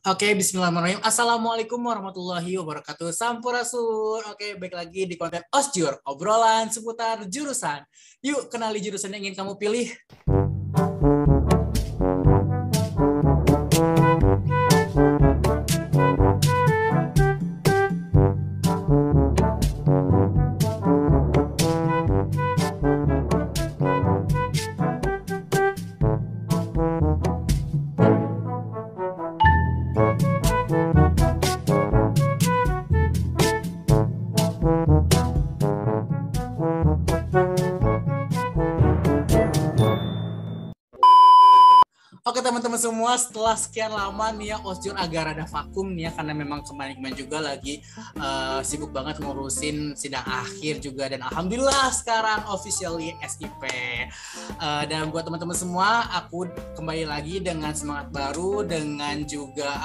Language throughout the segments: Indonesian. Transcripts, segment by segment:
Oke, bismillahirrahmanirrahim. Assalamualaikum warahmatullahi wabarakatuh. Sampurasun. Oke, baik lagi di konten Osjur, obrolan seputar jurusan. Yuk, kenali jurusan yang ingin kamu pilih. Oke teman-teman semua, setelah sekian lama nih ya Osjur agak rada vakum nih ya, karena memang kemarin juga lagi sibuk banget ngurusin sidang akhir juga, dan alhamdulillah sekarang officially SIP. Dan buat teman-teman semua, aku kembali lagi dengan semangat baru, dengan juga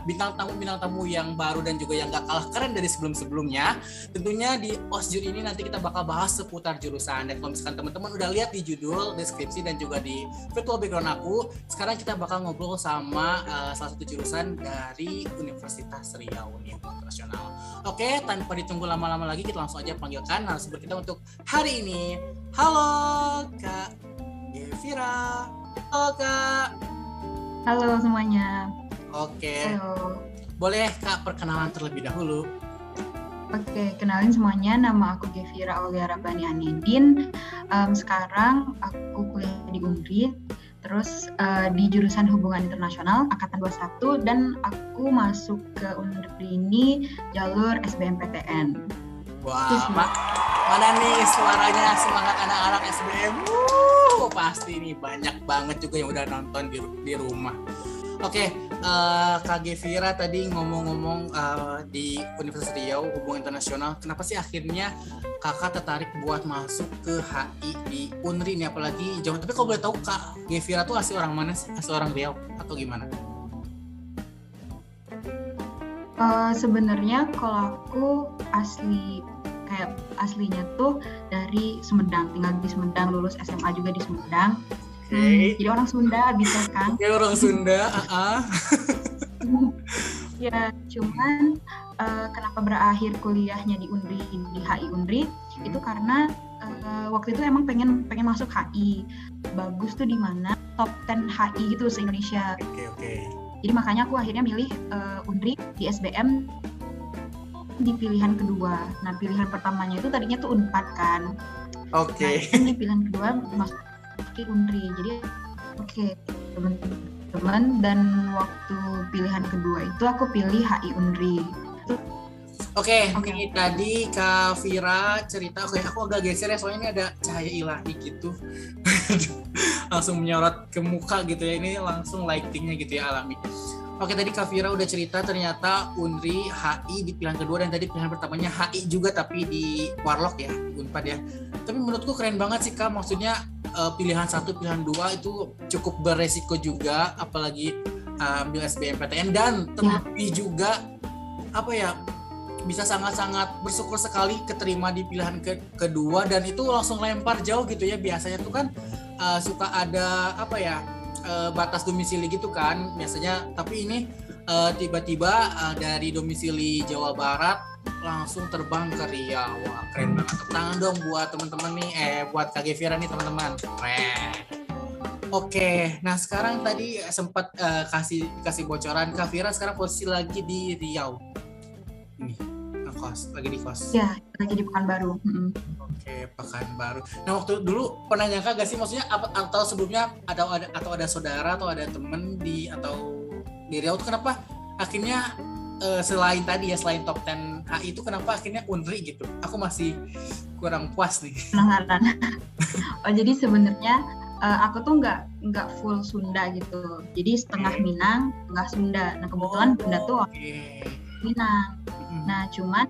bintang tamu yang baru dan juga yang gak kalah keren dari sebelum-sebelumnya. Tentunya di Osjur ini nanti kita bakal bahas seputar jurusan, dan kalau misalkan teman-teman udah lihat di judul, deskripsi, dan juga di virtual background aku, sekarang kita bakal ngobrol sama salah satu jurusan dari Universitas Riau Internasional. Oke, tanpa ditunggu lama-lama lagi, kita langsung aja panggilkan narasumber kita untuk hari ini. Halo Kak Gefira. Halo Kak. Halo semuanya. Oke. Halo. Boleh Kak perkenalan terlebih dahulu? Oke, kenalin semuanya, nama aku Gefira Aulia Rabbani Anindin. Sekarang aku kuliah di UNRI, terus di jurusan Hubungan Internasional Angkatan 21, dan aku masuk ke UNRI ini jalur SBMPTN. Wah, mana nih suaranya semangat anak-anak SBM? Pasti nih banyak banget juga yang udah nonton di rumah. Oke, Kak Gefira tadi ngomong-ngomong di Universitas Riau Hubungan Internasional, kenapa sih akhirnya kakak tertarik buat masuk ke HI di UNRI ini, apalagi jauh? Tapi kalau boleh tahu Kak Gefira tuh asli orang mana sih? Asli orang Riau atau gimana? Sebenarnya kalau aku aslinya tuh dari Sumedang, tinggal di Sumedang, lulus SMA juga di Sumedang. Jadi orang Sunda bisa kan? Oke, orang Sunda. Ya, cuman kenapa berakhir kuliahnya di UNRI, di HI UNRI, itu karena waktu itu emang pengen masuk HI. Bagus tuh di mana top 10 HI gitu se-Indonesia. Oke. Jadi makanya aku akhirnya milih UNRI di SBM di pilihan kedua. Nah, pilihan pertamanya itu tadinya tuh Unpad kan. Oke. Nah, ini pilihan kedua masuk ke UNRI. Jadi teman-teman, dan waktu pilihan kedua itu aku pilih HI UNRI. Oke. Ini tadi Kak Fira cerita, aku agak geser ya, soalnya ini ada cahaya ilahi gitu. Langsung menyorot ke muka gitu ya, ini langsung lightingnya gitu ya, alami. Oke, tadi Kak Fira udah cerita ternyata UNRI HI di pilihan kedua, dan tadi pilihan pertamanya HI juga tapi di Warlock ya, Unpad ya. Tapi menurutku keren banget sih Kak, maksudnya pilihan 1, pilihan 2 itu cukup beresiko juga, apalagi ambil SBMPTN, dan terlebih juga bisa sangat-sangat bersyukur sekali keterima di pilihan kedua, dan itu langsung lempar jauh gitu ya. Biasanya tuh kan suka ada batas domisili gitu kan biasanya, tapi ini tiba-tiba dari domisili Jawa Barat langsung terbang ke Riau. Wah, keren banget. Tepuk tangan dong buat teman-teman nih, buat Kak Gefira nih teman-teman. Keren. Oke, nah sekarang tadi sempat kasih bocoran, Kak Fira sekarang posisi lagi di Riau. Ini lagi di kos. Ya, lagi di Pekanbaru. Oke, Pekanbaru. Nah, waktu dulu pernah nyangka gak sih, maksudnya atau sebelumnya ada saudara atau ada temen di Riau tuh, kenapa akhirnya selain top 10 HI itu, kenapa akhirnya UNRI gitu? Aku masih kurang puas nih. Penasaran. Jadi sebenarnya aku tuh nggak full Sunda gitu. Jadi setengah Minang, setengah Sunda. Nah, kebetulan Bunda tuh Minang. Nah, cuman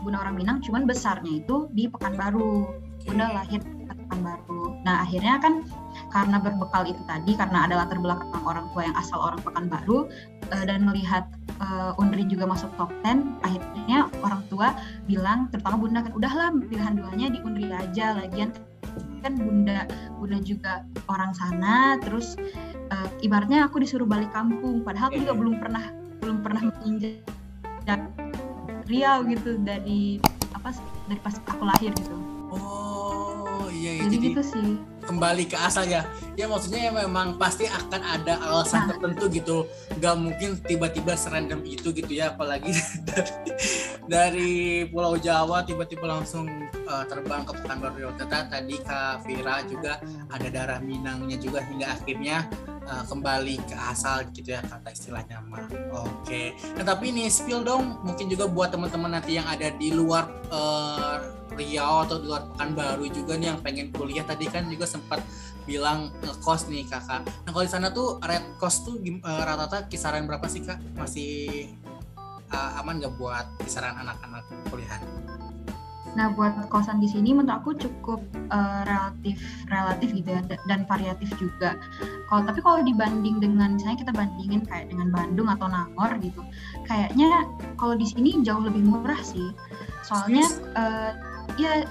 Bunda orang Minang, cuman besarnya itu di Pekanbaru. Bunda lahir di Pekanbaru. Nah, akhirnya kan karena berbekal itu tadi, karena ada latar belakang orang tua yang asal orang Pekanbaru, dan melihat UNRI juga masuk top 10, akhirnya orang tua bilang, terutama Bunda kan, udahlah pilihan 2-nya di UNRI aja, lagian kan bunda juga orang sana, terus ibaratnya aku disuruh balik kampung, padahal aku juga belum pernah menginjak Riau gitu dari pas aku lahir gitu. Oh iya, jadi gitu sih. Kembali ke asal ya maksudnya ya memang pasti akan ada alasan tertentu gitu, nggak mungkin tiba-tiba serandom itu gitu ya, apalagi dari Pulau Jawa tiba-tiba langsung terbang ke Pekanbaru Riau. Tadi Kak Vira juga ada darah Minangnya juga hingga akhirnya kembali ke asal gitu ya kata istilahnya mah. Oke. Nah tapi ini spill dong mungkin juga buat teman-teman nanti yang ada di luar Riau atau di luar Pekanbaru juga nih yang pengen kuliah, tadi kan juga sempat bilang kos nih kakak. Nah kalau di sana tuh rate cost tuh rata-rata kisaran berapa sih kak? Masih aman nggak buat kisaran anak-anak kuliah? Nah buat kosan di sini menurut aku cukup relatif gitu ya, dan variatif juga. Tapi kalau dibanding dengan misalnya kita bandingin kayak dengan Bandung atau Nangor gitu, kayaknya kalau di sini jauh lebih murah sih. Soalnya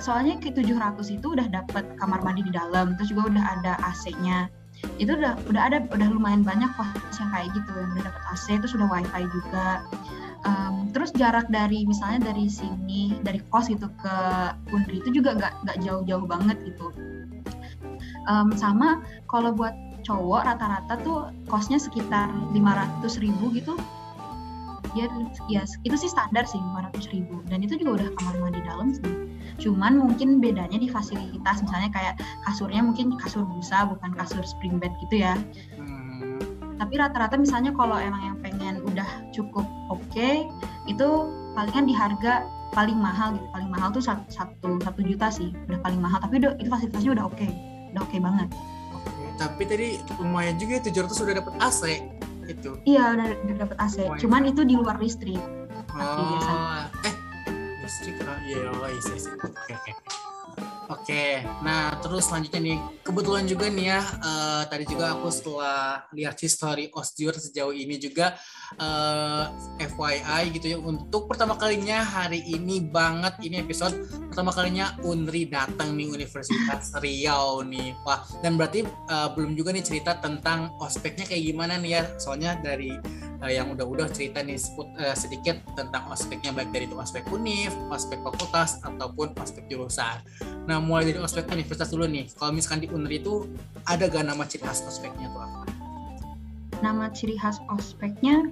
soalnya ke 700 itu udah dapat kamar mandi di dalam, terus juga udah ada AC-nya. Itu udah lumayan banyak kos yang kayak gitu yang udah dapat AC, terus udah wifi juga. Terus jarak misalnya dari sini dari kos gitu ke Unri itu juga nggak jauh-jauh banget gitu. Sama kalau buat cowok rata-rata tuh kosnya sekitar 500.000 gitu. Ya itu sih standar sih 500.000, dan itu juga udah kamar mandi dalam sih. Cuman mungkin bedanya di fasilitas, misalnya kayak kasurnya mungkin kasur busa bukan kasur spring bed gitu ya. Tapi rata-rata misalnya kalau emang yang pengen udah cukup oke, itu palingan di harga paling mahal gitu. Paling mahal tuh 1 juta sih, udah paling mahal. Tapi itu fasilitasnya udah oke banget. Oke, tapi tadi lumayan juga 700 sudah dapat AC itu. Iya udah dapat AC. Cuman itu di luar listrik. Listrik Oke, nah terus selanjutnya nih, kebetulan juga nih ya, tadi juga aku setelah lihat history Osjur sejauh ini juga, FYI gitu ya, untuk pertama kalinya hari ini banget, ini episode pertama kalinya Unri datang nih Universitas Riau nih, wah, dan berarti belum juga nih cerita tentang ospeknya kayak gimana nih ya, soalnya dari yang udah cerita nih sedikit tentang ospeknya, baik dari itu ospek univ, ospek fakultas ataupun ospek jurusan. Nah mulai dari ospek universitas dulu nih, kalau misalkan di Unri itu ada gak nama ciri khas ospeknya tuh apa? Nama ciri khas ospeknya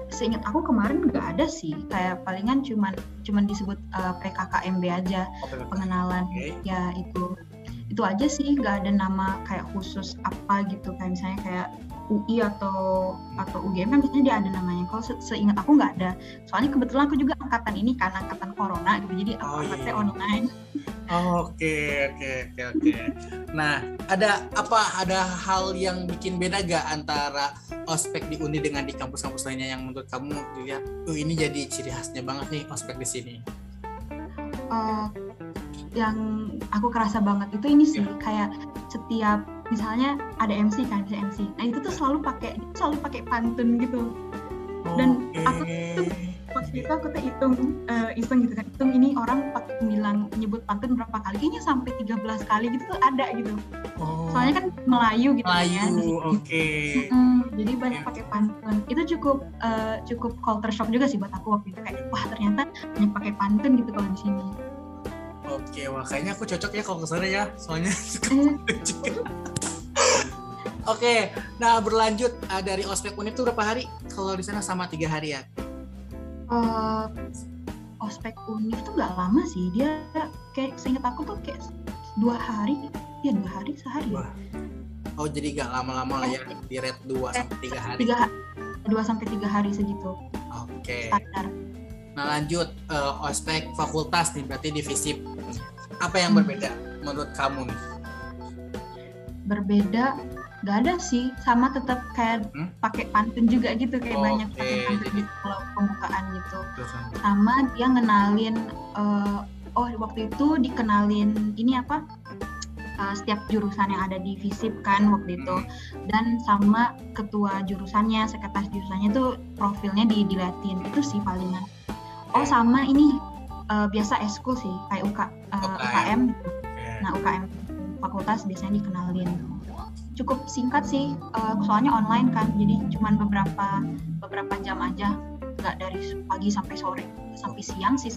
seingat aku kemarin nggak ada sih, kayak palingan cuman disebut PKKMB aja, pengenalan. Ya itu aja sih, nggak ada nama kayak khusus apa gitu, kayak misalnya kayak UI atau UGM kan biasanya dia ada namanya. Kalau seingat aku nggak ada. Soalnya kebetulan aku juga angkatan ini kan angkatan corona gitu, jadi aku angkatnya online. Oke. Nah, ada hal yang bikin beda gak antara ospek di Uni dengan di kampus-kampus lainnya yang menurut kamu dilihat, ini jadi ciri khasnya banget nih ospek di sini? Yang aku kerasa banget itu ini sih, kayak setiap misalnya ada MC kan, bisa MC. Nah itu tuh selalu pakai pantun gitu. Dan aku tuh waktu itu aku tuh iseng gitu kan, hitung ini orang nyebut pantun berapa kali, kayaknya sampai 13 kali gitu tuh ada gitu. Soalnya kan Melayu gitu ya. Jadi banyak pakai pantun. Itu cukup culture shock juga sih buat aku waktu itu, kayak wah ternyata banyak pakai pantun gitu kalau di sini. Oke, wah kayaknya aku cocok ya kalau kesana ya, soalnya Oke, nah berlanjut dari ospek univ tuh berapa hari? Kalau di sana sama 3 hari ya? Ospek univ tuh nggak lama sih, dia kayak seingat aku tuh kayak 2 hari, ya 2 hari sehari. Wah. Oh jadi nggak lama-lama lah ya, di rate 2 sampai 3 hari. 2 sampai 3 hari segitu. Oke. Standar. Nah lanjut ospek fakultas nih, berarti di FISIP. Apa yang berbeda menurut kamu nih? Berbeda nggak ada sih, sama tetap kayak pakai pantun juga gitu, kayak banyak pakai pantun gitu kalau pembukaan gitu. Sama dia ngenalin waktu itu dikenalin ini apa, setiap jurusan yang ada di FISIP kan waktu itu, dan sama ketua jurusannya, sekretaris jurusannya tuh profilnya diliatin, itu sih palingan. Sama ini biasa eskul sih, kayak UKM gitu. Nah UKM fakultas biasanya dikenalin. Cukup singkat sih, soalnya online kan, jadi cuman beberapa jam aja, nggak dari pagi sampai sore, sampai siang sih.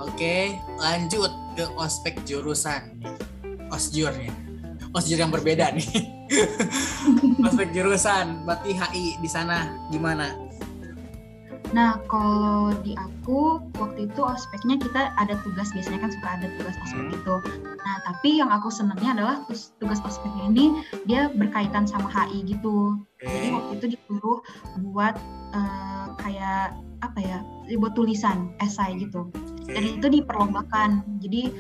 Oke, lanjut ke ospek jurusan nih, osjur nih, osjur yang berbeda nih. Ospek jurusan, berarti HI di sana gimana? Nah, kalau di aku waktu itu ospeknya kita ada tugas, biasanya kan suka ada tugas ospek itu. Nah, tapi yang aku senangnya adalah tugas ospeknya ini dia berkaitan sama HI gitu. Jadi waktu itu disuruh buat kayak apa ya, buat tulisan esai gitu. Dan itu diperlombakan. Jadi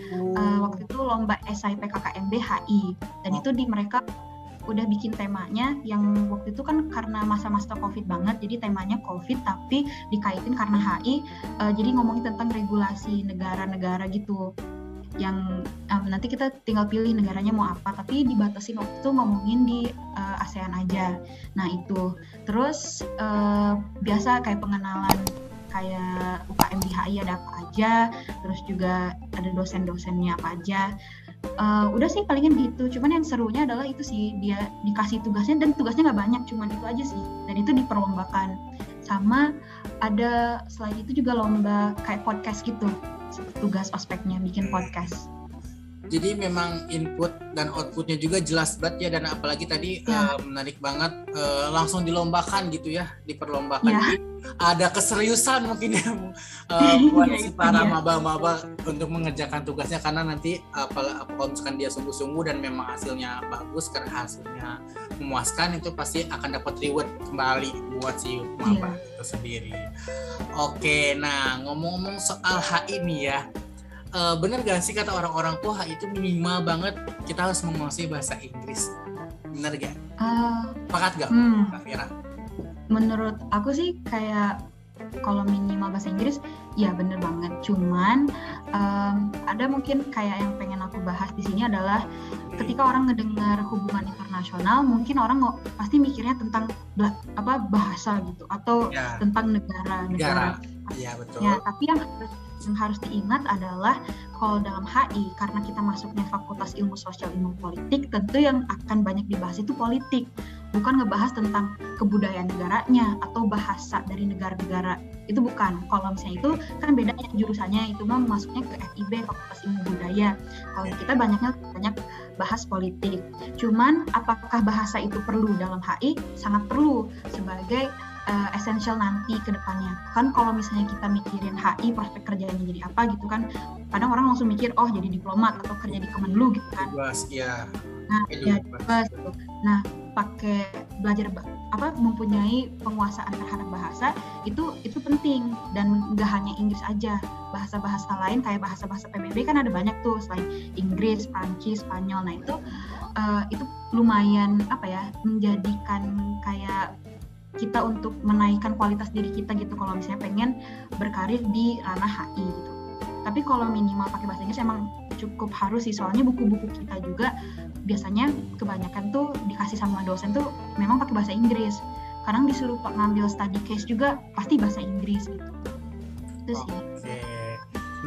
waktu itu lomba esai PKKMB HI. Dan itu mereka udah bikin temanya yang waktu itu kan karena masa-masa COVID banget, jadi temanya COVID tapi dikaitin karena HI, jadi ngomongin tentang regulasi negara-negara gitu. Yang nanti kita tinggal pilih negaranya mau apa, tapi dibatasin waktu itu ngomongin di ASEAN aja. Nah itu, terus biasa kayak pengenalan kayak UKM di HI ada apa aja, terus juga ada dosen-dosennya apa aja. Udah sih palingan gitu, cuman yang serunya adalah itu sih, dia dikasih tugasnya dan tugasnya nggak banyak, cuman itu aja sih, dan itu diperlombakan. Sama ada selain itu juga lomba kayak podcast gitu, tugas ospeknya bikin podcast. Jadi memang input dan outputnya juga jelas banget ya, dan apalagi tadi menarik banget, langsung dilombakan gitu ya, diperlombakan. Jadi ada keseriusan mungkin ya buat si para maba-maba untuk mengerjakan tugasnya, karena nanti kalau misalkan dia sungguh-sungguh dan memang hasilnya bagus, karena hasilnya memuaskan, itu pasti akan dapat reward kembali buat si maba itu sendiri. Oke, nah ngomong-ngomong soal HI nih ya, bener gak sih kata orang-orang tuh HI itu minimal banget kita harus menguasai bahasa Inggris? Bener gak? Sepakat gak, Kak Fira? Menurut aku sih kayak kalau minimal bahasa Inggris ya bener banget. Cuman ada mungkin kayak yang pengen aku bahas di sini adalah ketika orang ngedengar hubungan internasional, mungkin orang pasti mikirnya tentang bahasa gitu atau tentang negara. Iya betul. Ya, tapi yang harus diingat adalah kalau dalam HI, karena kita masuknya Fakultas Ilmu Sosial Ilmu Politik, tentu yang akan banyak dibahas itu politik, bukan ngebahas tentang kebudayaan negaranya atau bahasa dari negara-negara. Itu bukan. Kalau misalnya itu kan beda jurusannya, itu mah masuknya ke FIB, Fakultas Ilmu Budaya. Kalau kita banyak bahas politik. Cuman apakah bahasa itu perlu dalam HI? Sangat perlu sebagai esensial nanti ke depannya. Kan kalau misalnya kita mikirin HI prospek kerjanya jadi apa gitu kan, kadang orang langsung mikir oh jadi diplomat atau kerja di Kemenlu gitu kan. Nah, nah pakai belajar mempunyai penguasaan terhadap bahasa itu penting, dan nggak hanya Inggris aja, bahasa-bahasa lain kayak bahasa-bahasa PBB kan ada banyak tuh selain Inggris, Prancis, Spanyol. Nah itu lumayan menjadikan kayak kita untuk menaikkan kualitas diri kita gitu kalau misalnya pengen berkarir di ranah HI gitu. Tapi kalau minimal pakai bahasa Inggris emang cukup harus sih, soalnya buku-buku kita juga biasanya kebanyakan tuh dikasih sama dosen tuh memang pakai bahasa Inggris. Kadang disuruh ngambil study case juga pasti bahasa Inggris gitu. Itu sih. Oke.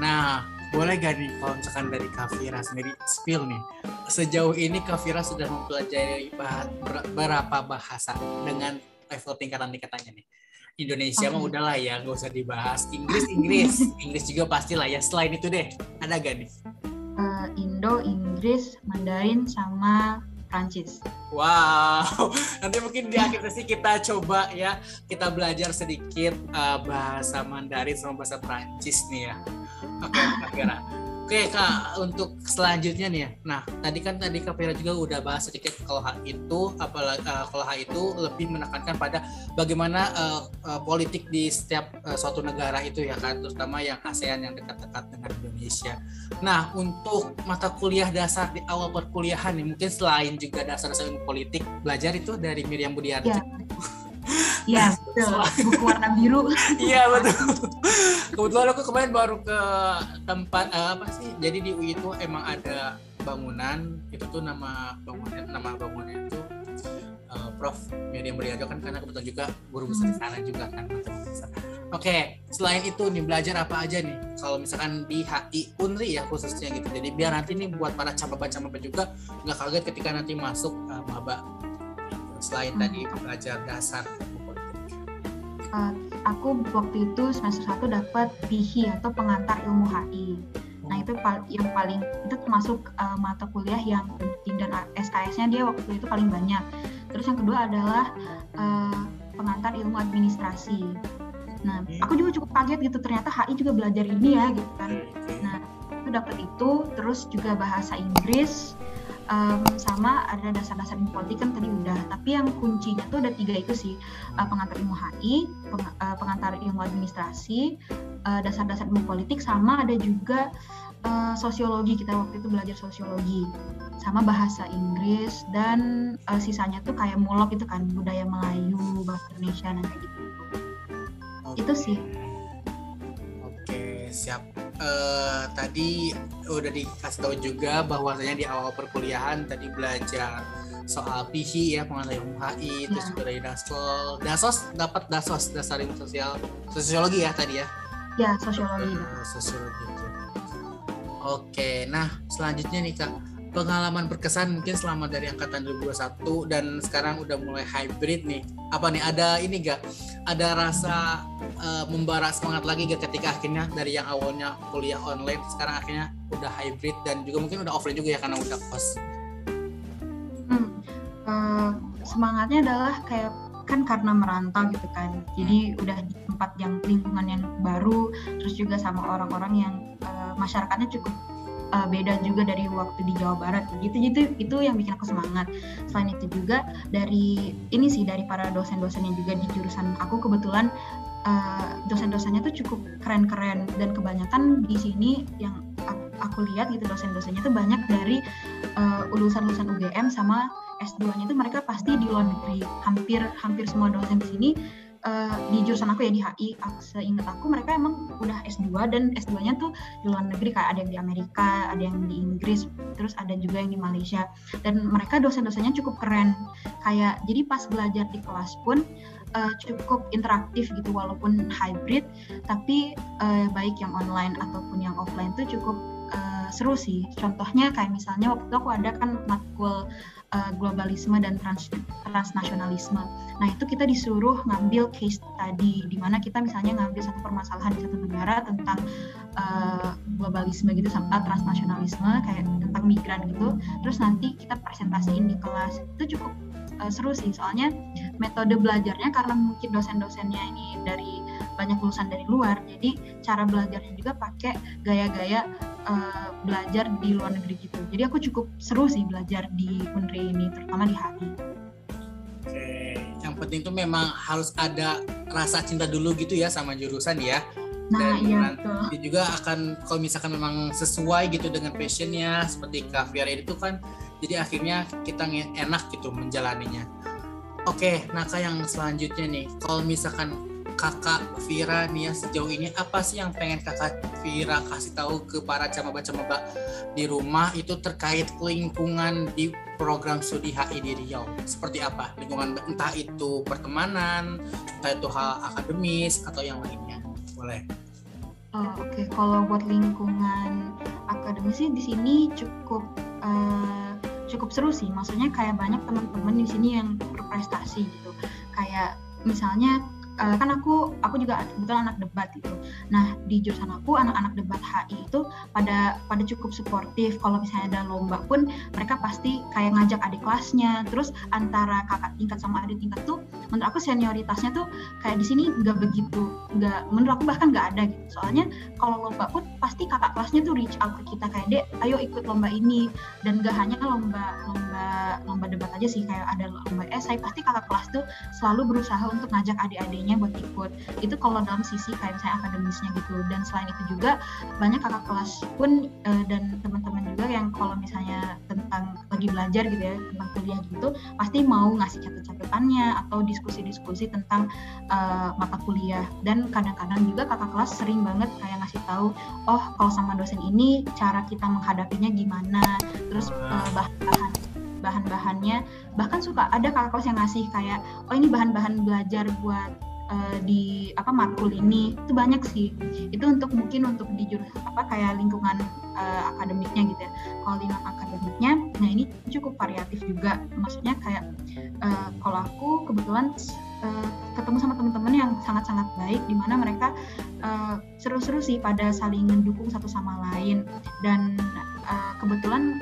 Nah, boleh gak nih kalau misalkan dari Kak Fira sendiri spill nih, sejauh ini Kak Fira sudah mempelajari berapa bahasa dengan level tingkatannya nih? Indonesia mah udahlah ya, nggak usah dibahas. Inggris juga pastilah ya. Selain itu deh, ada gak nih? Indo, Inggris, Mandarin, sama Prancis. Wow, nanti mungkin di akhir sesi kita coba ya, kita belajar sedikit bahasa Mandarin sama bahasa Prancis nih ya. Oke, Kak Fira. Oke Kak, untuk selanjutnya nih ya. Nah, tadi Kak Fira juga udah bahas sedikit kalau HI itu lebih menekankan pada bagaimana politik di setiap suatu negara itu ya kan, terutama yang ASEAN yang dekat-dekat dengan Indonesia. Nah, untuk mata kuliah dasar di awal perkuliahan nih, mungkin selain juga dasar-dasar ilmu politik, belajar itu dari Miriam Budiarti. Iya, betul. Buku warna biru. Iya, betul. Kebetulan aku kemarin baru ke tempat jadi di UI itu emang ada bangunan, itu tuh nama bangunannya itu Prof. Miriam Budiarti kan, karena kebetulan juga guru besar di sana juga kan. Oke, selain itu nih belajar apa aja nih? Kalau misalkan di HI Unri ya khususnya gitu. Jadi biar nanti nih buat para cabang-cabang juga nggak kaget ketika nanti masuk maba. Selain tadi belajar dasar politik. Aku waktu itu semester 1 dapat PIHI atau pengantar ilmu HI. Nah itu yang paling itu termasuk mata kuliah yang penting dan SKS-nya dia waktu itu paling banyak. Terus yang kedua adalah pengantar ilmu administrasi. Nah, aku juga cukup kaget gitu, ternyata HI juga belajar ini ya gitu kan. Nah, itu dapat itu, terus juga bahasa Inggris, sama ada dasar-dasar ilmu politik kan tadi udah. Tapi yang kuncinya tuh ada 3 itu sih, pengantar ilmu HI, pengantar ilmu administrasi, dasar-dasar ilmu politik, sama ada juga sosiologi. Kita waktu itu belajar sosiologi, sama bahasa Inggris, dan sisanya tuh kayak mulok itu kan, budaya Melayu, bahasa Indonesia, dan kayak gitu. Itu sih. Oke, siap. Tadi udah dikasih tahu juga bahwasanya di awal perkuliahan tadi belajar soal PIHI ya, pengantar ilmu HI, terus juga dari Dasos dapat Dasos, dasar ilmu sosiologi ya tadi ya? Ya, sosiologi. Sosiologi. Oke, nah selanjutnya nih Kak, pengalaman berkesan mungkin selama dari angkatan 2021 dan sekarang udah mulai hybrid nih. Apa nih, ada ini gak? Ada rasa membara semangat lagi gak ketika akhirnya dari yang awalnya kuliah online sekarang akhirnya udah hybrid dan juga mungkin udah offline juga ya karena udah kos? Semangatnya adalah kayak kan karena merantau gitu kan, jadi udah di tempat yang lingkungan yang baru, terus juga sama orang-orang yang masyarakatnya cukup beda juga dari waktu di Jawa Barat gitu. Itu yang bikin aku semangat. Selain itu juga dari ini sih, dari para dosen-dosennya juga di jurusan aku, kebetulan dosen-dosennya tuh cukup keren-keren, dan kebanyakan di sini yang aku lihat gitu dosen-dosennya tuh banyak dari lulusan UGM sama S2-nya tuh mereka pasti di luar negeri. Hampir semua dosen di sini di jurusan aku ya, di HI, seingat aku mereka emang udah S2, dan S2-nya tuh di luar negeri, kayak ada yang di Amerika, ada yang di Inggris, terus ada juga yang di Malaysia, dan mereka dosen-dosennya cukup keren. Kayak jadi pas belajar di kelas pun cukup interaktif gitu, walaupun hybrid, tapi baik yang online ataupun yang offline tuh cukup seru sih. Contohnya kayak misalnya waktu itu aku ada kan matkul globalisme dan transnasionalisme. Nah itu kita disuruh ngambil case study, di mana kita misalnya ngambil satu permasalahan di satu negara tentang globalisme gitu sama transnasionalisme, kayak tentang migran gitu. Terus nanti kita presentasiin di kelas. Itu cukup seru sih, soalnya metode belajarnya karena mungkin dosen-dosennya ini dari banyak lulusan dari luar, jadi cara belajarnya juga pakai gaya-gaya belajar di luar negeri gitu. Jadi aku cukup seru sih belajar di Unri ini, terutama di HI. Oke, yang penting tuh memang harus ada rasa cinta dulu gitu ya sama jurusan ya. Nah, dan iya, nanti juga akan, kalau misalkan memang sesuai gitu dengan passionnya seperti Kak Fira itu kan, jadi akhirnya kita enak gitu menjalaninya. Oke, nah Kak, yang selanjutnya nih, kalau misalkan Kakak Fira nih ya, sejauh ini apa sih yang pengen Kakak Fira kasih tahu ke para camaba-camaba di rumah itu terkait lingkungan di program studi HI di Riau? Seperti apa lingkungan, entah itu pertemanan, entah itu hal akademis atau yang lainnya? Boleh. Oke. Kalau buat lingkungan akademis sih di sini cukup seru sih. Maksudnya kayak banyak teman-teman di sini yang berprestasi gitu. Kayak misalnya kan aku juga kebetulan anak debat gitu. Nah di jurusan aku anak-anak debat HI itu pada cukup suportif. Kalau misalnya ada lomba pun mereka pasti kayak ngajak adik kelasnya. Terus antara kakak tingkat sama adik tingkat tuh menurut aku senioritasnya tuh kayak di sini menurut aku bahkan nggak ada gitu. Soalnya kalau lomba pun pasti kakak kelasnya tuh reach out ke kita kayak, "Dek, ayo ikut lomba ini." Dan gak hanya lomba debat aja sih, kayak ada lomba esai, pasti kakak kelas tuh selalu berusaha untuk ngajak adik-adiknya buat ikut. Itu kalau dalam sisi kayak misalnya akademisnya gitu. Dan selain itu juga banyak kakak kelas pun dan teman-teman juga yang kalau misalnya tentang lagi belajar gitu ya, tentang kuliah gitu, pasti mau ngasih catatan-catatannya atau diskusi-diskusi tentang mata kuliah. Dan kadang-kadang juga kakak kelas sering banget kayak ngasih tahu, oh kalau sama dosen ini cara kita menghadapinya gimana, terus bahan-bahannya, bahkan suka ada kakak kelas yang ngasih kayak, oh ini bahan-bahan belajar buat di matkul ini itu banyak sih. Itu mungkin untuk di kayak lingkungan akademiknya gitu ya. Kalau di non akademiknya, nah ini cukup variatif juga. Maksudnya kayak kalau aku kebetulan ketemu sama teman-teman yang sangat-sangat baik, di mana mereka seru-seru sih pada saling mendukung satu sama lain. Dan kebetulan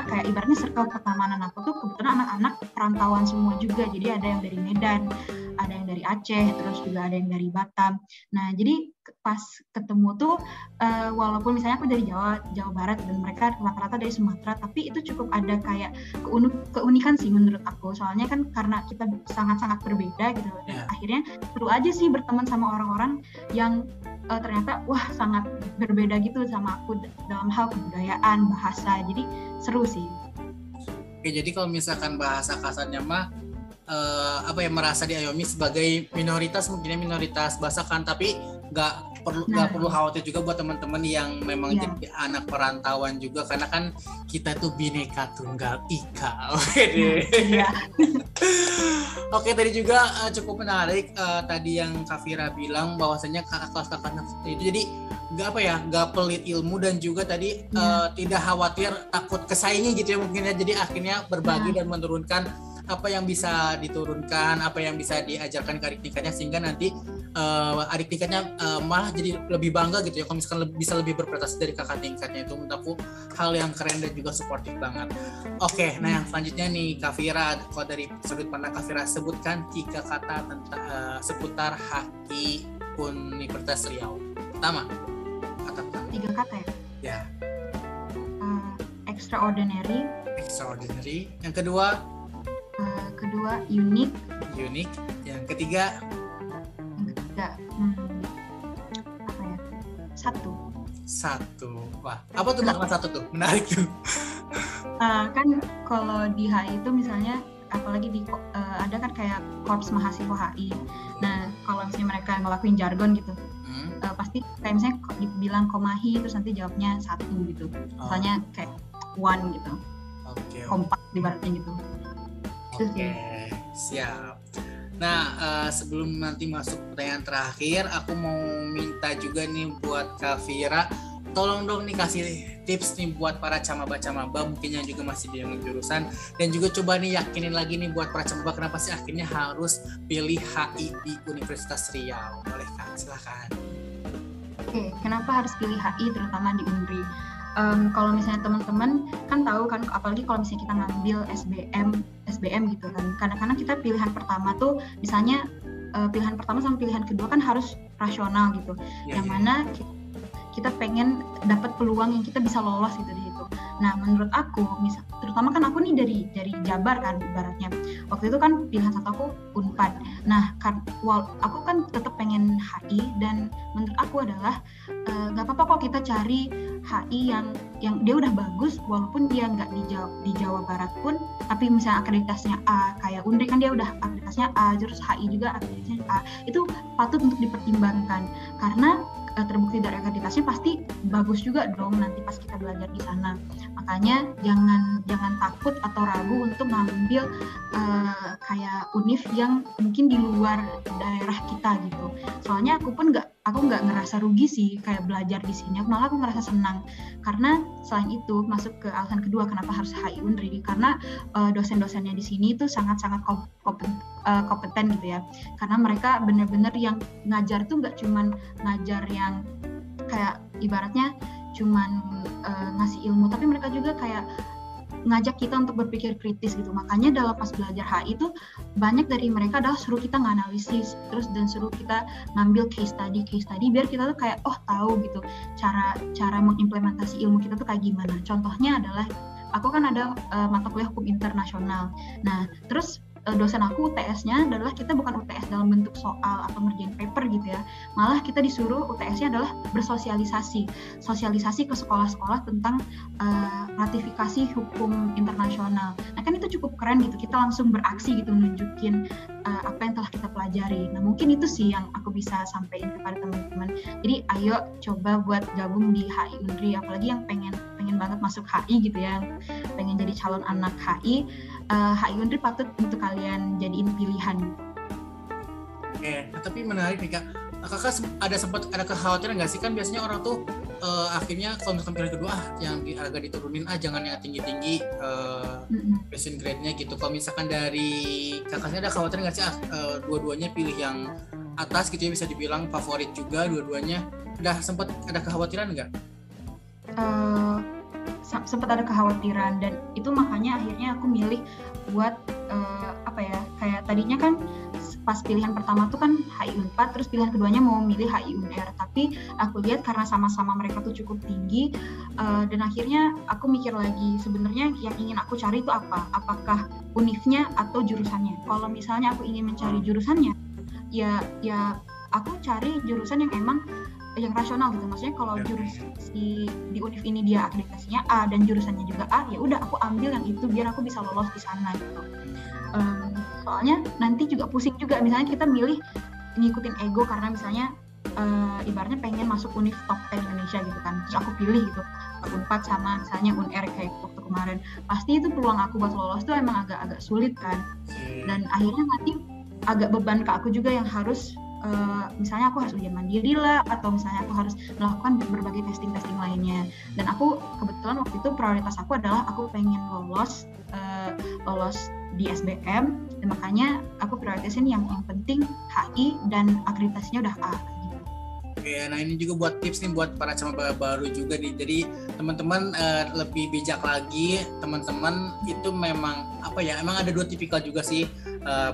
kayak ibaratnya circle pertemanan aku tuh kebetulan anak-anak perantauan semua juga. Jadi ada yang dari Medan, ada yang dari Aceh, terus juga ada yang dari Batam. Nah, jadi pas ketemu tuh walaupun misalnya aku dari Jawa Barat dan mereka rata-rata dari Sumatera, tapi itu cukup ada kayak keunikan sih menurut aku. Soalnya kan karena kita sangat-sangat berbeda gitu. Dan akhirnya seru aja sih berteman sama orang-orang yang ternyata sangat berbeda gitu sama aku dalam hal kebudayaan, bahasa. Jadi seru sih. Oke, jadi kalau misalkan bahasa kasarnya mah merasa diayomi sebagai minoritas, mungkinnya minoritas bahasa kan, tapi nggak perlu khawatir juga buat teman-teman yang memang jadi anak perantauan juga, karena kan kita tuh bineka tunggal ika. Oke, tadi juga cukup menarik tadi yang Kak Fira bilang bahwasanya kelas kakak itu jadi nggak pelit ilmu, dan juga tadi tidak khawatir takut kesaingi gitu ya mungkin ya. Jadi akhirnya berbagi dan menurunkan apa yang bisa diturunkan, apa yang bisa diajarkan ke adik tingkatnya, sehingga nanti adik tingkatnya malah jadi lebih bangga gitu ya kalau misalkan bisa lebih berprestasi dari kakak tingkatnya. Itu menurut aku hal yang keren dan juga suportif banget. Oke, nah yang selanjutnya nih Kak Fira, kalau dari sudut pandang Kak Fira, sebutkan 3 kata tentang seputar HI Universitas Riau. Pertama, kata pertama. 3 kata ya? Ya. Extraordinary. Yang kedua, unik. Yang ketiga, apa ya? Satu. Wah, apa tuh makna satu tuh? Menarik tuh. Kan kalau di HI itu misalnya, apalagi ada kan kayak korps mahasiswa HI. Nah, kalau misalnya mereka ngelakuin jargon gitu, pasti kayak misalnya dibilang komahi, terus nanti jawabnya satu gitu. Misalnya kayak one gitu. Kompak ibaratnya gitu. Oke, siap. Nah, sebelum nanti masuk pertanyaan terakhir, aku mau minta juga nih buat Kak Fira, tolong dong nih kasih tips nih buat para camaba-camaba mungkin yang juga masih di jurusan, dan juga coba nih yakinin lagi nih buat para camaba kenapa sih akhirnya harus pilih HI di Universitas Riau. Boleh Kak, silakan. Oke, kenapa harus pilih HI terutama di Unri? Kalau misalnya teman-teman kan tahu kan, apalagi kalau misalnya kita ngambil SBM gitu kan, kadang-kadang kita pilihan pertama tuh misalnya pilihan pertama sama pilihan kedua kan harus rasional gitu, yang mana kita pengen dapat peluang yang kita bisa lolos gitu di situ. Nah, menurut aku, terutama kan aku nih dari Jabar kan ibaratnya. Waktu itu kan pilihan satu aku Unpad. Nah, aku kan tetap pengen HI, dan menurut aku adalah nggak apa-apa kok kita cari HI yang dia udah bagus, walaupun dia nggak di Jawa Barat pun, tapi misalnya akreditasnya A, kayak Unri kan dia udah akreditasnya A, terus HI juga akreditasnya A, itu patut untuk dipertimbangkan, karena terbukti dari akreditasnya pasti bagus juga dong nanti pas kita belajar di sana. Makanya jangan takut atau ragu untuk ngambil kayak univ yang mungkin di luar daerah kita gitu. Soalnya aku nggak ngerasa rugi sih kayak belajar di sini, malah aku ngerasa senang, karena selain itu masuk ke alasan kedua kenapa harus HI Unri, karena dosen-dosennya di sini tuh sangat-sangat kompeten gitu ya, karena mereka benar-benar yang ngajar tuh nggak cuman ngajar yang kayak ibaratnya cuman ngasih ilmu, tapi mereka juga kayak ngajak kita untuk berpikir kritis gitu. Makanya dalam pas belajar HI itu banyak dari mereka adalah suruh kita nganalisis, terus dan suruh kita ngambil case study biar kita tuh kayak tahu gitu cara mengimplementasi ilmu kita tuh kayak gimana. Contohnya adalah aku kan ada mata kuliah hukum internasional. Nah, terus dosen aku UTS-nya adalah kita bukan UTS dalam bentuk soal atau ngerjain paper gitu ya, malah kita disuruh UTS-nya adalah bersosialisasi ke sekolah-sekolah tentang ratifikasi hukum internasional. Nah kan itu cukup keren gitu, kita langsung beraksi gitu, nunjukin apa yang telah kita pelajari. Nah mungkin itu sih yang aku bisa sampaikan kepada teman-teman. Jadi ayo coba buat gabung di HI Unri, apalagi yang pengen banget masuk HI gitu ya, pengen jadi calon anak HI. HI Unri patut untuk kalian jadiin pilihan. Tapi menarik nih Kak. Kakak ada kekhawatiran nggak sih, kan biasanya orang tuh akhirnya kalau misalkan pilihan kedua yang agak diturunin jangan yang tinggi-tinggi passion grade-nya gitu. Kalau misalkan dari kakaknya ada kekhawatiran nggak sih dua-duanya pilih yang atas gitu ya, bisa dibilang favorit juga dua-duanya, sempat ada kekhawatiran nggak? Sempat ada kekhawatiran, dan itu makanya akhirnya aku milih buat kayak tadinya kan pas pilihan pertama tuh kan HI Unpad, terus pilihan keduanya mau milih HI UNR, tapi aku lihat karena sama-sama mereka tuh cukup tinggi, dan akhirnya aku mikir lagi sebenarnya yang ingin aku cari itu apa, apakah univnya atau jurusannya. Kalau misalnya aku ingin mencari jurusannya, ya aku cari jurusan yang emang yang rasional gitu. Maksudnya kalau jurusan di univ ini dia akreditasinya A dan jurusannya juga A, ya udah aku ambil yang itu biar aku bisa lolos di sana gitu. Soalnya nanti juga pusing juga misalnya kita milih ngikutin ego karena misalnya ibaratnya pengen masuk univ top 10 Indonesia gitu kan, terus aku pilih gitu Unpad sama misalnya UNR kayak waktu kemarin, pasti itu peluang aku buat lolos tuh emang agak sulit kan, dan akhirnya nanti agak beban ke aku juga yang harus misalnya aku harus ujian mandiri lah, atau misalnya aku harus melakukan berbagai testing lainnya. Dan aku kebetulan waktu itu prioritas aku adalah aku pengen lolos di SBM, dan makanya aku prioritasin yang penting HI dan akreditasinya udah A. Oke, nah ini juga buat tips nih buat para camaba baru juga nih. Jadi teman-teman lebih bijak lagi. Teman-teman itu memang emang ada dua tipikal juga sih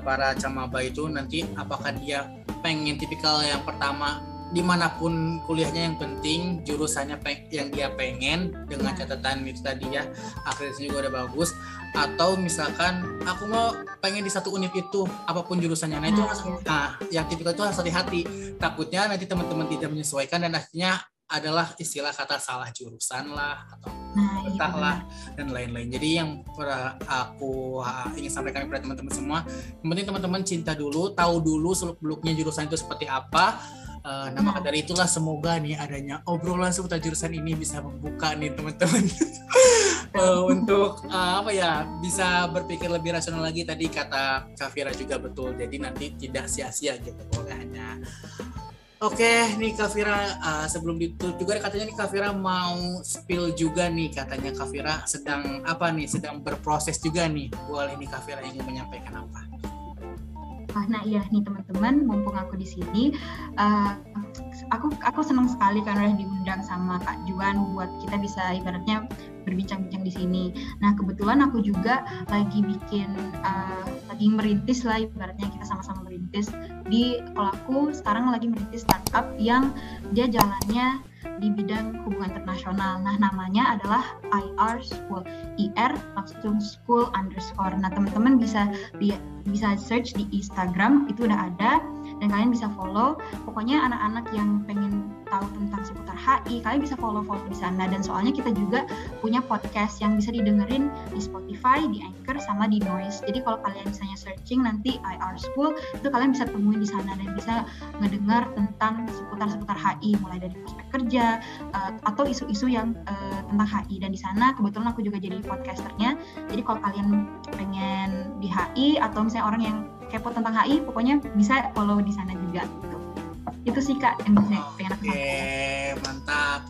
para camaba itu. Nanti apakah dia pengen tipikal yang pertama dimanapun kuliahnya, yang penting jurusannya yang dia pengen dengan catatan itu tadi ya, akreditasinya juga udah bagus, atau misalkan aku mau pengen di satu univ itu apapun jurusannya. Nah itu yang tipikal itu harus hati-hati, takutnya nanti teman-teman tidak menyesuaikan dan akhirnya adalah istilah kata salah jurusan lah atau entahlah dan lain-lain. Jadi yang aku ingin sampaikan kepada teman-teman semua, yang penting teman-teman cinta dulu, tahu dulu seluk-beluknya jurusan itu seperti apa. Nah maka dari itulah semoga nih adanya obrolan seputar jurusan ini bisa membuka nih teman-teman untuk bisa berpikir lebih rasional lagi. Tadi kata Kak Fira juga betul, jadi nanti tidak sia-sia gitu olehnya. Oke nih Kak Fira, sebelum ditutup juga katanya nih Kak Fira mau spill juga nih, katanya Kak Fira sedang berproses juga nih. Boleh nih Kak Fira ingin menyampaikan apa? Nah iya nih teman-teman, mumpung aku di sini, aku senang sekali karena udah diundang sama Kak Juan buat kita bisa ibaratnya berbincang-bincang di sini. Nah kebetulan aku juga lagi merintis lah, ibaratnya kita sama-sama merintis. Kalau aku sekarang lagi merintis startup yang dia jalannya di bidang hubungan internasional. Nah namanya adalah IR School, IR langsung school _. Nah teman-teman bisa search di Instagram, itu udah ada, dan kalian bisa follow. Pokoknya anak-anak yang pengen tahu tentang seputar HI, kalian bisa follow di sana. Dan soalnya kita juga punya podcast yang bisa didengerin di Spotify, di Anchor, sama di Noise. Jadi kalau kalian misalnya searching nanti IR School, itu kalian bisa temuin di sana dan bisa ngedengar tentang seputar HI, mulai dari prospek kerja atau isu-isu yang tentang HI. Dan di sana kebetulan aku juga jadi podcasternya. Jadi kalau kalian pengen di HI atau misalnya orang yang kepo tentang HI, pokoknya bisa follow di sana juga gitu. Itu sih Kak yang pengen aku sampaikan. Oke, mantap.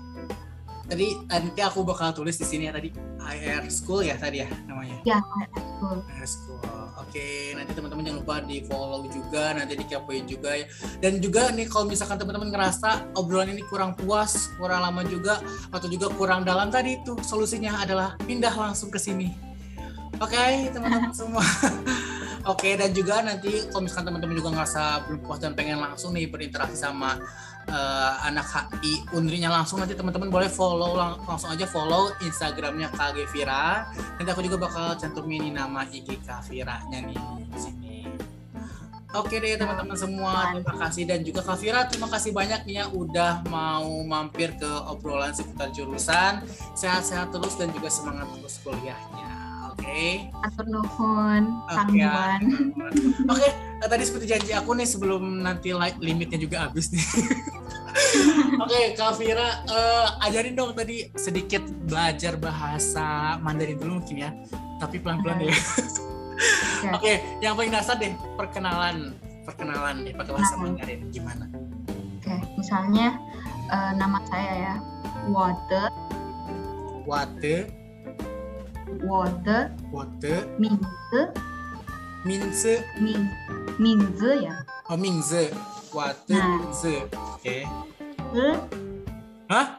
Tadi nanti aku bakal tulis di sini ya tadi IR School ya tadi ya namanya. Ya, IR School. IR School. Oke, nanti teman-teman jangan lupa di follow juga, nanti dikepoin juga ya. Dan juga nih kalau misalkan teman-teman ngerasa obrolan ini kurang puas, kurang lama juga, atau juga kurang dalam, tadi itu solusinya adalah pindah langsung ke sini. Oke, teman-teman semua. Oke, dan juga nanti kalau misalkan teman-teman juga ngerasa belum puas dan pengen langsung nih berinteraksi sama anak HI Unrinya langsung, nanti teman-teman boleh langsung aja follow Instagramnya Kak Fira. Nanti aku juga bakal cantumin nama IG Kak Fira-nya nih di sini. Oke deh teman-teman semua, terima kasih. Dan juga Kak Fira, terima kasih banyak nih ya udah mau mampir ke obrolan seputar jurusan. Sehat-sehat terus dan juga semangat terus kuliahnya. Oke. Atur nuhun, tangguhan. Oke, tadi seperti janji aku nih sebelum nanti limitnya juga habis nih. Oke, Kak Fira, ajarin dong tadi sedikit belajar bahasa Mandarin dulu mungkin ya, tapi pelan-pelan ya. Oke, yang paling dasar deh perkenalan perkenalan deh pakai bahasa Mandarin gimana? Oke, misalnya nama saya ya, 我的名字ya. Oh, 名字，我的名字，OK。Hah?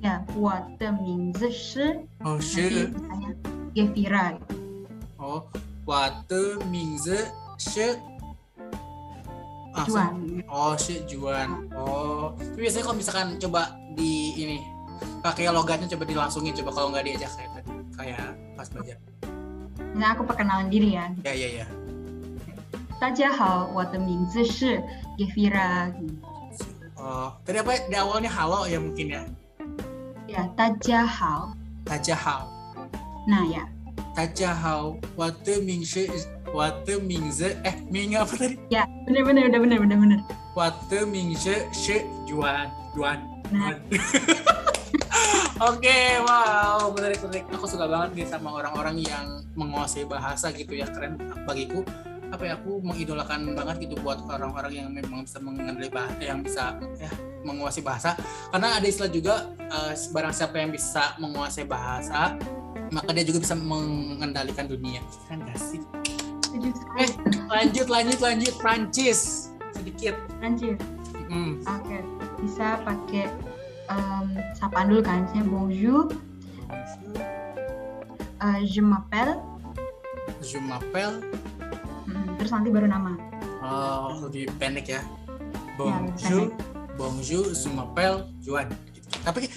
Ya, 我的名字是。哦，是。misalnya Gevira. Oh, 我的名字是。Juan. Oh, si Juan. Oh, tapi biasanya kalau misalkan coba di ini pakai logatnya coba dilangsungin, coba kalau nggak diajak kayak tadi, kayak pas belajar. Nah, aku perkenalan diri ya. Ya. 大家好，我的名字是 Gevira. Oh, tadi apa di awalnya halo ya mungkin ya? Ya, 大家好. 大家好. Nah ya. 大家好，我的名字名apa tadi? Ya, benar. 我的名字是 Juan. Nah. Oke, wow, menarik. Aku suka banget nih sama orang-orang yang menguasai bahasa gitu ya, keren bagiku. Aku mengidolakan banget gitu buat orang-orang yang memang bisa mengenali bahasa, yang bisa menguasai bahasa. Karena ada istilah juga, barang siapa yang bisa menguasai bahasa, maka dia juga bisa mengendalikan dunia. Kan gak sih? Lanjut Prancis sedikit. Prancis. Oke. Bisa pakai sapaan dulu kan, misalnya bonjour. Je m'appelle. Terus nanti baru nama. Oh, lebih pendek ya. Bonjour, je m'appelle Juan. Tapi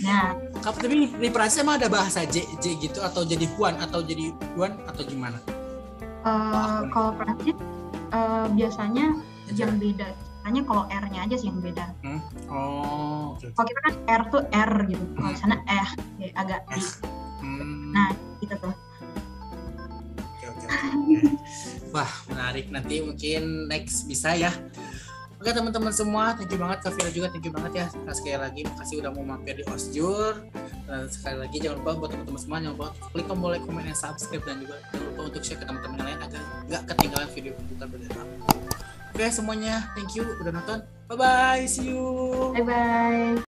di Prancis emang ada bahasa J gitu atau jadi Juan atau jadi Juan atau gimana? Kalau Prancis biasanya yang beda. Hanya kalau R-nya aja sih yang beda. Oh. Okay. Kalau kita kan R tuh R gitu. Kalau di sana agak I. Nah, gitu tuh. Oke. Wah, menarik. Nanti mungkin next bisa ya. Oke teman-teman semua, thank you banget Kak Vira juga, thank you banget ya. Sekali lagi makasih udah mau mampir di Osjur. Dan sekali lagi jangan lupa buat teman-teman semua, jangan lupa klik tombol like, komen, dan subscribe, dan juga jangan lupa untuk share ke teman-teman yang lain agar nggak ketinggalan video kita berikutnya. Oke semuanya, thank you udah nonton. Bye bye, see you. Bye bye.